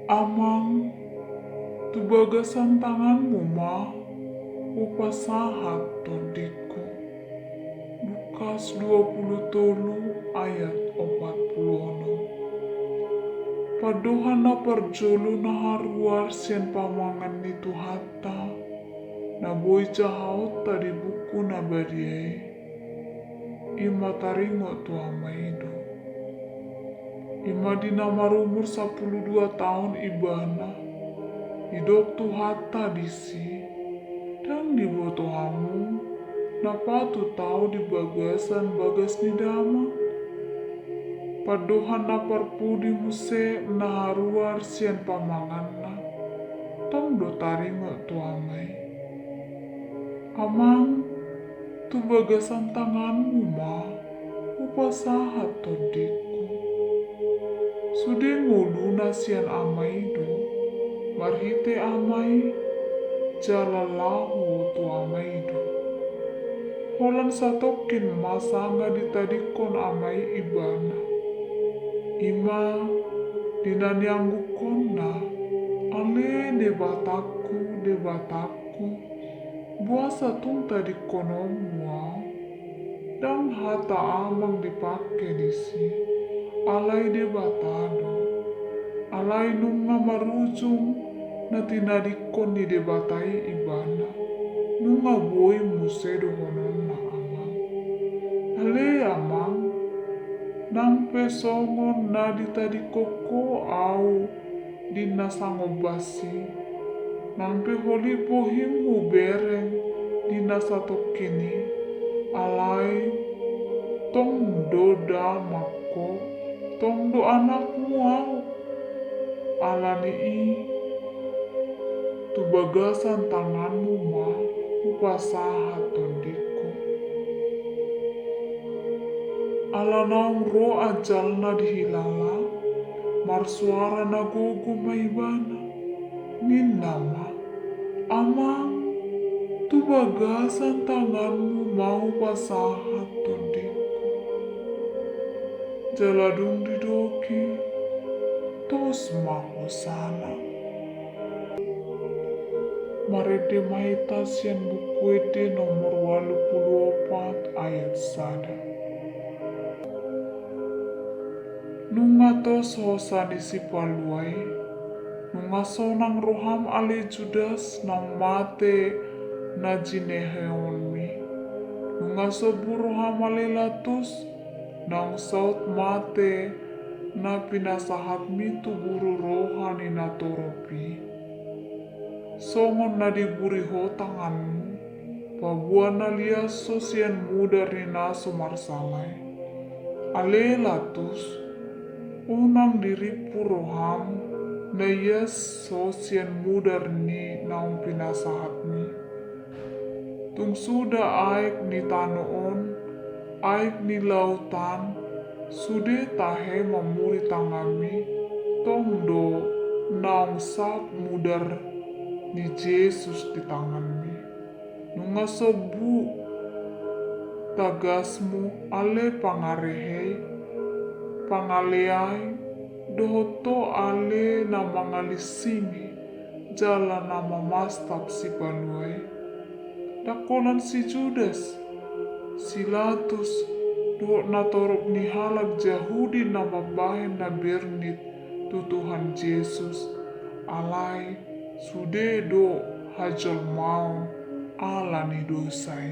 Amang, tu bagasan tanganmu mah, upasahat todiku. Lukas 23 ayat 46. Padohan na parjolo na haruar sian pamangan nitu hatta, na boy jahaut tadi buku na bariai, ima taringo tu amaido. Ima dina marumur 12 tahun ibana, hidop tu hatta disi, dan dibotohamu, napatu tahu di bagasan bagas ni dama. Padohan na parpudi muse na haruar sian pamangan na, tong do taringo tu amai. Amang, tu bagasan tanganmu mah, upasahat todiku. Sude ngulu sian amai do, marhite amai, jalalahu tu amai do. Holan satokin masanga ditadikon amai ibana. Ima dinanyanggu kona, ale de bataku, buasa tung tadi konomua, dan hata amang dipake disi, alai de batado, alai nunga marujung, na tinadikon di debatai ibana, nunga boi musedo honon na amang. Ale amang, nang pesongon na ditadi koko au di nasangobasi, nang peholi pohimmu bereng di nasatokini, alai tong do damako, tong do anakmu au, alani i, tu bagasan tanganmu mah, upasahat tondiku. Alanang ro ajal na dihilala, marsuara na gogo maibana, ninama, amang, tu bagasan tanganmu mau pasahat tondiku. Jaladung didoki, tos mau sana. Marede mahita sian buku ede nomor 84 ayat sada. Nunga tos hosa di sipaluai, nunga sonang roham ale Judas nang mate na jineheonmi, nunga sobu roham ale latus nang saut mate na pinasahat mitu buru rohani na toropi. Songon na diburi ho tanganmu, pabuan na lias sosian mudar ni naso marsalai. Ale latus, unang diripu roham, na yes sosian mudar ni naung pinasahat ni. Tung suda aik ni tanoon, aik ni lautan, sude tahe mamuri tangami, tongdo naung sap mudar ni Yesus di tanganmi. Nunga sobu tagasmu ale pangarehe, pangaleai, dohoto ale na mangalisingi, jalan nama mastap si baluai. Dakolan si Judas, si Latus, dohot na torok ni halak Jahudi na babahen na bernit tu Tuhan Yesus, alai sude do hajal mau ala ni dosai.